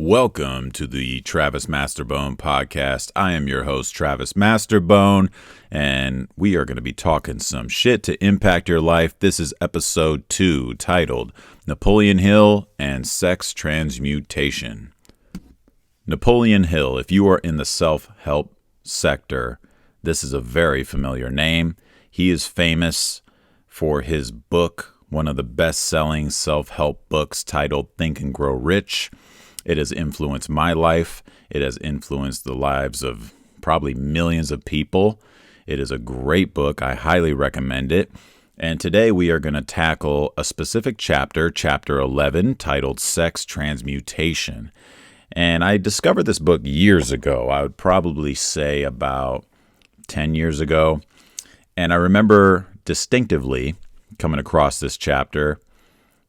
Welcome to the Travis Masterbone podcast. I am your host, Travis Masterbone, and we are going to be talking some shit to impact your life. This is episode 2, titled Napoleon Hill and Sex Transmutation. Napoleon Hill, if you are in the self-help sector, this is a very familiar name. He is famous for his book, one of the best-selling self-help books titled Think and Grow Rich. It has influenced my life. It has influenced the lives of probably millions of people. It is a great book. I highly recommend it. And today we are going to tackle a specific chapter, chapter 11, titled Sex Transmutation. And I discovered this book years ago. I would probably say about 10 years ago. And I remember distinctively coming across this chapter,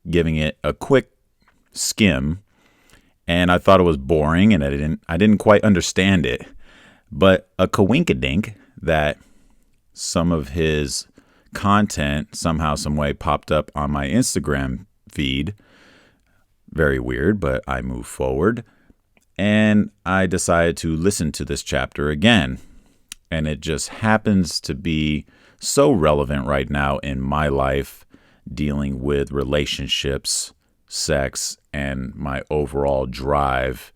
giving it a quick skim. And I thought it was boring, and I didn't quite understand it. But a coinkydink that some of his content somehow, some way popped up on my Instagram feed. Very weird, but I moved forward. And I decided to listen to this chapter again. And it just happens to be so relevant right now in my life, dealing with relationships, sex, and my overall drive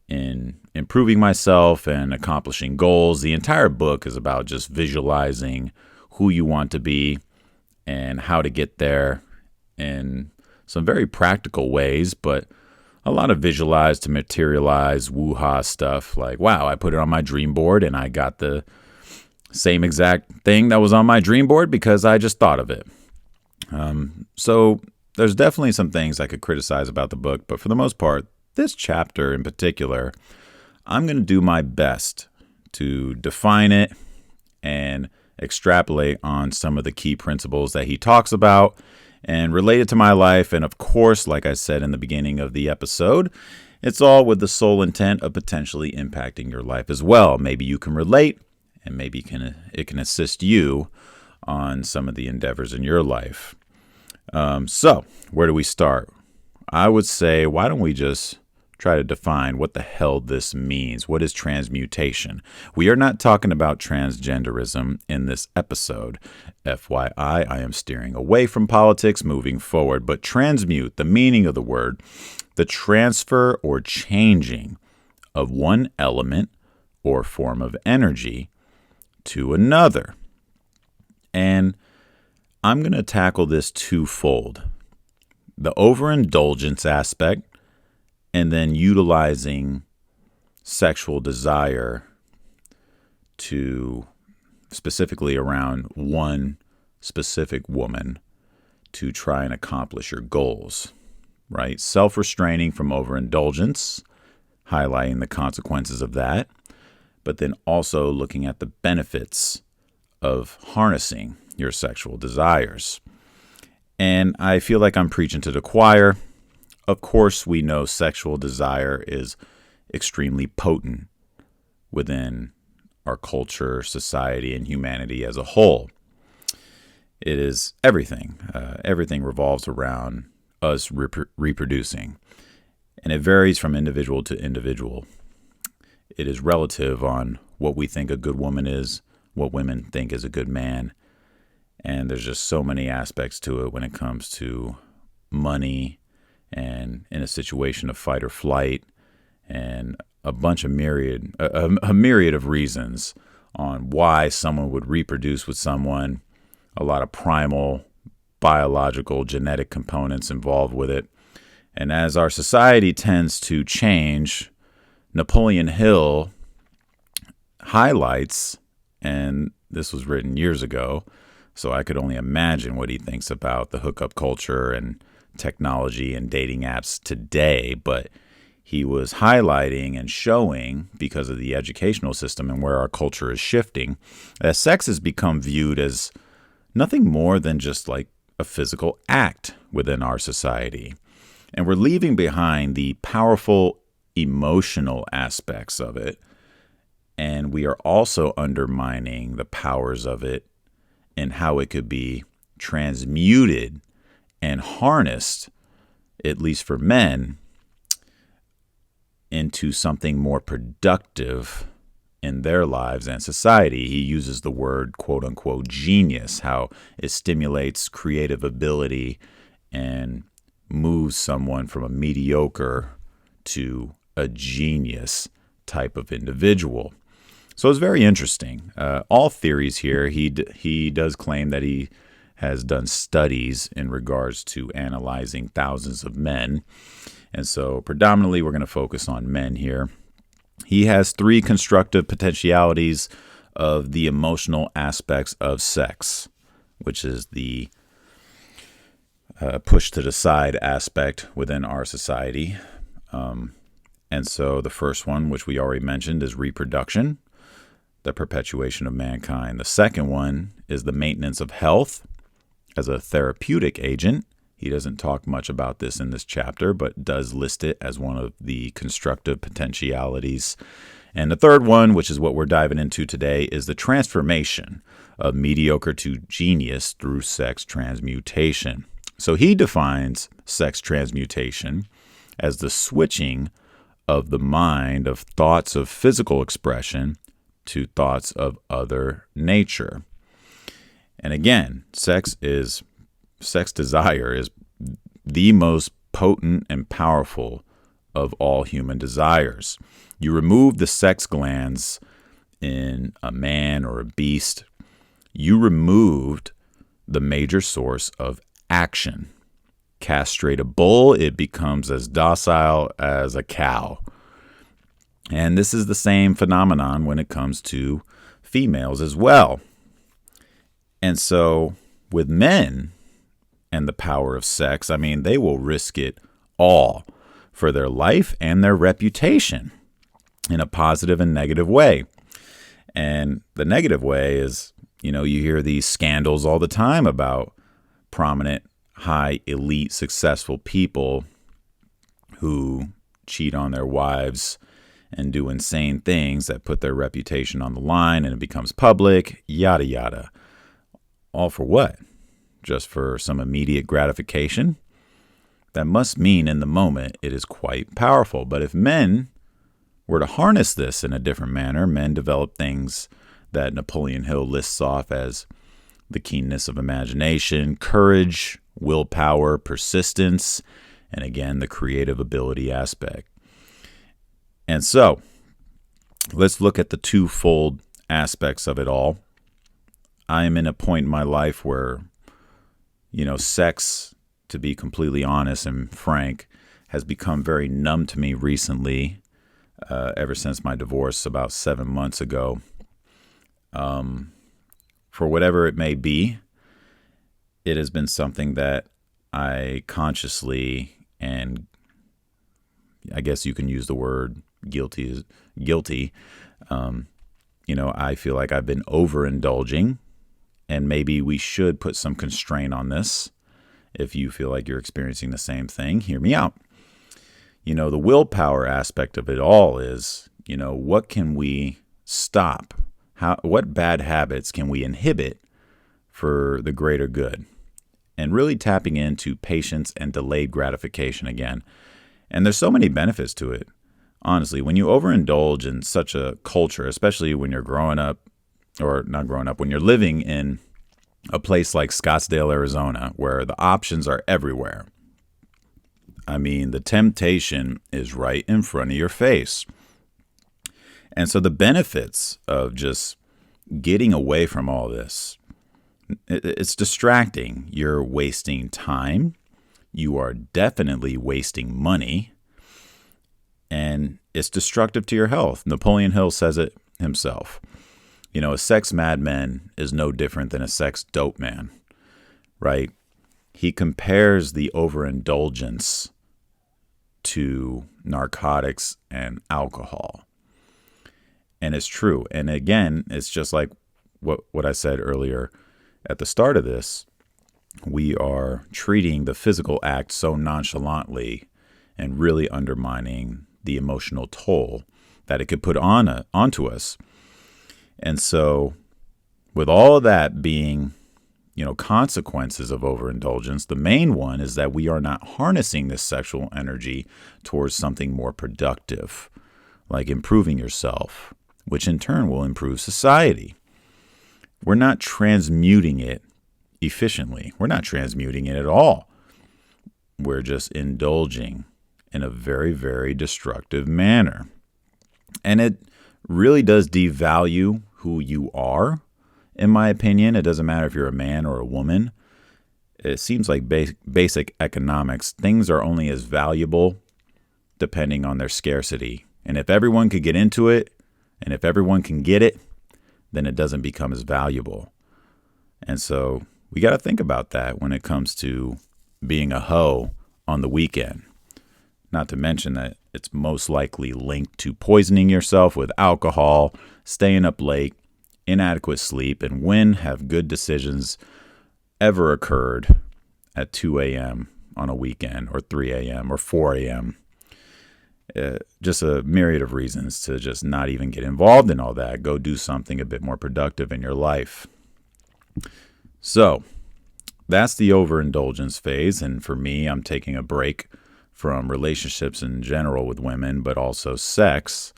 in improving myself and accomplishing goals. The entire book is about just visualizing who you want to be and how to get there in some very practical ways, but a lot of visualize to materialize woo-ha stuff like, wow, I put it on my dream board and I got the same exact thing that was on my dream board because I just thought of it. So there's definitely some things I could criticize about the book, but for the most part, this chapter in particular, I'm going to do my best to define it and extrapolate on some of the key principles that he talks about and relate it to my life. And of course, like I said in the beginning of the episode, it's all with the sole intent of potentially impacting your life as well. Maybe you can relate, and maybe it can assist you on some of the endeavors in your life. So where do we start? I would say, why don't we just try to define what the hell this means? What is transmutation? We are not talking about transgenderism in this episode. FYI, I am steering away from politics moving forward, but transmute, the meaning of the word, the transfer or changing of one element or form of energy to another. And I'm going to tackle this twofold. The overindulgence aspect, and then utilizing sexual desire to specifically around one specific woman to try and accomplish your goals, right? Self-restraining from overindulgence, highlighting the consequences of that, but then also looking at the benefits of harnessing your sexual desires. And I feel like I'm preaching to the choir. Of course, we know sexual desire is extremely potent within our culture, society, and humanity as a whole. It is everything. Everything revolves around us reproducing. And it varies from individual to individual. It is relative on what we think a good woman is, what women think is a good man. And there's just so many aspects to it when it comes to money and in a situation of fight or flight and a myriad of reasons on why someone would reproduce with someone, a lot of primal, biological, genetic components involved with it. And as our society tends to change, Napoleon Hill highlights, and this was written years ago, so I could only imagine what he thinks about the hookup culture and technology and dating apps today. But he was highlighting and showing, because of the educational system and where our culture is shifting, that sex has become viewed as nothing more than just like a physical act within our society. And we're leaving behind the powerful emotional aspects of it. And we are also undermining the powers of it and how it could be transmuted and harnessed, at least for men, to something more productive in their lives and society. He uses the word quote unquote genius, how it stimulates creative ability and moves someone from a mediocre to a genius type of individual. So it's very interesting. All theories here, he does claim that he has done studies in regards to analyzing thousands of men. And so predominantly we're going to focus on men here. He has 3 constructive potentialities of the emotional aspects of sex, which is the push to the side aspect within our society. And so the first one, which we already mentioned, is reproduction, the perpetuation of mankind. The second one is the maintenance of health as a therapeutic agent. He doesn't talk much about this in this chapter, but does list it as one of the constructive potentialities. And the third one, which is what we're diving into today, is the transformation of mediocre to genius through sex transmutation. So he defines sex transmutation as the switching of the mind of thoughts of physical expression to thoughts of other nature. And again, sex desire is the most potent and powerful of all human desires. You remove the sex glands in a man or a beast, you removed the major source of action. Castrate a bull, it becomes as docile as a cow. And this is the same phenomenon when it comes to females as well. And so with men and the power of sex, I mean, they will risk it all for their life and their reputation in a positive and negative way. And the negative way is, you hear these scandals all the time about prominent, high, elite, successful people who cheat on their wives and do insane things that put their reputation on the line, and it becomes public, yada, yada. All for what? Just for some immediate gratification? That must mean in the moment it is quite powerful. But if men were to harness this in a different manner, men develop things that Napoleon Hill lists off as the keenness of imagination, courage, willpower, persistence, and again, the creative ability aspect. And so let's look at the twofold aspects of it all. I am in a point in my life where, sex, to be completely honest and frank, has become very numb to me recently, ever since my divorce about 7 months ago. For whatever it may be, it has been something that I consciously, and I guess you can use the word guilty. I feel like I've been overindulging, and maybe we should put some constraint on this. If you feel like you're experiencing the same thing, hear me out. The willpower aspect of it all is, what can we stop? What bad habits can we inhibit for the greater good? And really tapping into patience and delayed gratification again. And there's so many benefits to it. Honestly, when you overindulge in such a culture, especially when you're when you're living in a place like Scottsdale, Arizona, where the options are everywhere. I mean, the temptation is right in front of your face. And so the benefits of just getting away from all this, it's distracting. You're wasting time. You are definitely wasting money. And it's destructive to your health. Napoleon Hill says it himself. A sex madman is no different than a sex dope man, right? He compares the overindulgence to narcotics and alcohol. And it's true. And again, it's just like what I said earlier at the start of this. We are treating the physical act so nonchalantly and really undermining the emotional toll that it could put onto us. And so with all of that being, consequences of overindulgence, the main one is that we are not harnessing this sexual energy towards something more productive, like improving yourself, which in turn will improve society. We're not transmuting it efficiently. We're not transmuting it at all. We're just indulging in a very, very destructive manner. And it really does devalue who you are, in my opinion. It doesn't matter if you're a man or a woman. It seems like basic economics. Things are only as valuable depending on their scarcity. And if everyone could get into it, and if everyone can get it, then it doesn't become as valuable. And so we got to think about that when it comes to being a hoe on the weekend. Not to mention that it's most likely linked to poisoning yourself with alcohol, staying up late, inadequate sleep, and when have good decisions ever occurred at 2 a.m. on a weekend, or 3 a.m. or 4 a.m.? Just a myriad of reasons to just not even get involved in all that. Go do something a bit more productive in your life. So that's the overindulgence phase. And for me, I'm taking a break from relationships in general with women, but also sex.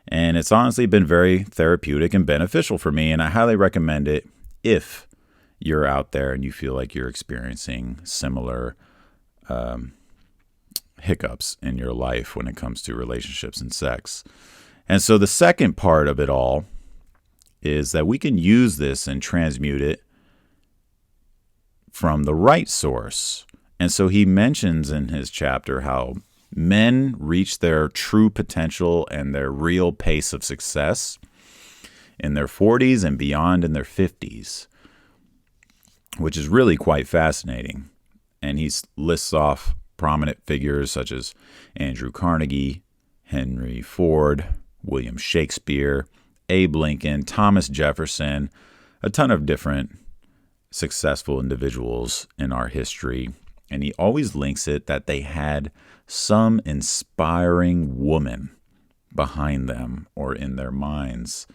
And it's honestly been very therapeutic and beneficial for me. And I highly recommend it if you're out there and you feel like you're experiencing similar hiccups in your life when it comes to relationships and sex. And so the second part of it all is that we can use this and transmute it from the right source. And so he mentions in his chapter how men reach their true potential and their real pace of success in their 40s and beyond in their 50s, which is really quite fascinating. And he lists off prominent figures such as Andrew Carnegie, Henry Ford, William Shakespeare, Abe Lincoln, Thomas Jefferson, a ton of different successful individuals in our history. And he always links it that they had some inspiring woman behind them or in their minds.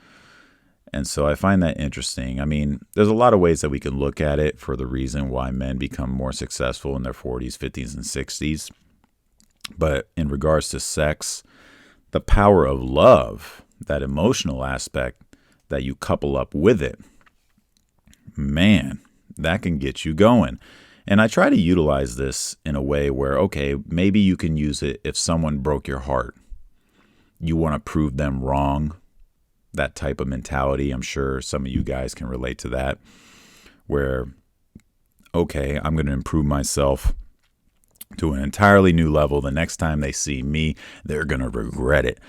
And so I find that interesting. I mean, there's a lot of ways that we can look at it for the reason why men become more successful in their 40s, 50s, and 60s. But in regards to sex, the power of love, that emotional aspect that you couple up with it, man, that can get you going. And I try to utilize this in a way where, okay, maybe you can use it if someone broke your heart. You want to prove them wrong. That type of mentality. I'm sure some of you guys can relate to that, where, okay, I'm going to improve myself to an entirely new level. The next time they see me, they're going to regret it.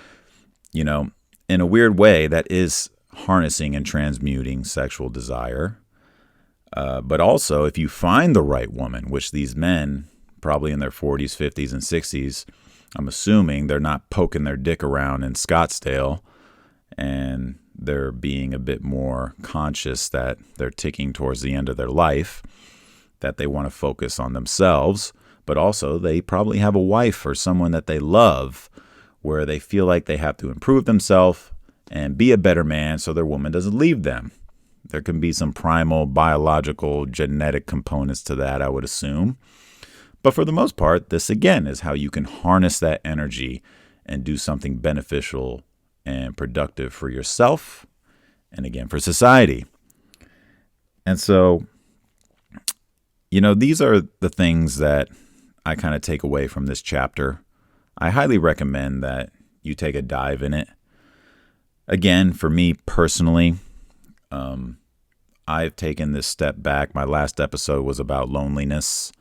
You know, in a weird way, that is harnessing and transmuting sexual desire. But also, if you find the right woman, which these men, probably in their 40s, 50s, and 60s, I'm assuming they're not poking their dick around in Scottsdale, and they're being a bit more conscious that they're ticking towards the end of their life, that they want to focus on themselves, but also they probably have a wife or someone that they love where they feel like they have to improve themselves and be a better man so their woman doesn't leave them. There can be some primal, biological, genetic components to that, I would assume. But for the most part, this again is how you can harness that energy and do something beneficial and productive for yourself and again for society. And so, you know, these are the things that I kind of take away from this chapter. I highly recommend that you take a dive in it. Again, for me personally, I've taken this step back. My last episode was about loneliness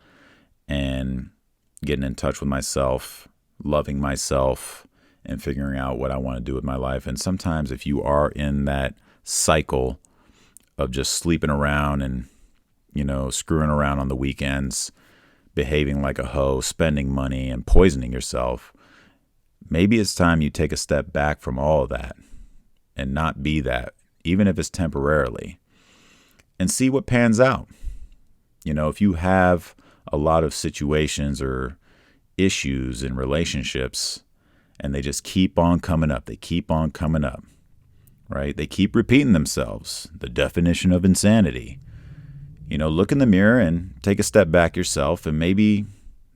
and getting in touch with myself, loving myself, and figuring out what I want to do with my life. And sometimes if you are in that cycle of just sleeping around and, you know, screwing around on the weekends, behaving like a hoe, spending money and poisoning yourself, maybe it's time you take a step back from all of that and not be that, even if it's temporarily, and see what pans out. You know, if you have a lot of situations or issues in relationships, and they just keep on coming up. They keep on coming up, right? They keep repeating themselves. The definition of insanity. You know, look in the mirror and take a step back yourself and maybe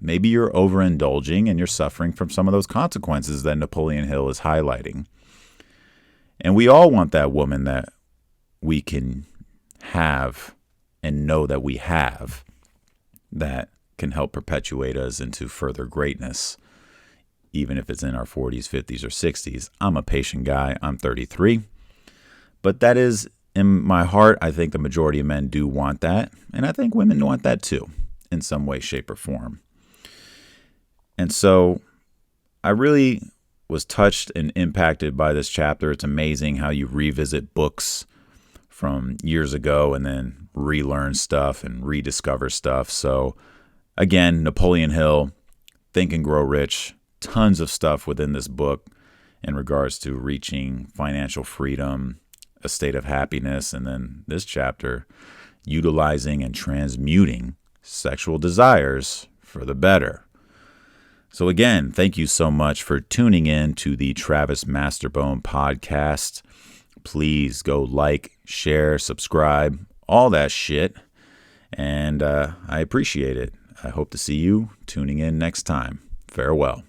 maybe you're overindulging and you're suffering from some of those consequences that Napoleon Hill is highlighting. And we all want that woman that we can have and know that we have that can help perpetuate us into further greatness, even if it's in our 40s, 50s, or 60s. I'm a patient guy. I'm 33. But that is, in my heart, I think the majority of men do want that. And I think women want that too, in some way, shape, or form. And so I really was touched and impacted by this chapter. It's amazing how you revisit books from years ago and then relearn stuff and rediscover stuff. So again, Napoleon Hill, Think and Grow Rich, tons of stuff within this book in regards to reaching financial freedom, a state of happiness, and then this chapter, utilizing and transmuting sexual desires for the better. So again, thank you so much for tuning in to the Travis Masterbone podcast. Please go like, share, subscribe, all that shit. And I appreciate it. I hope to see you tuning in next time. Farewell.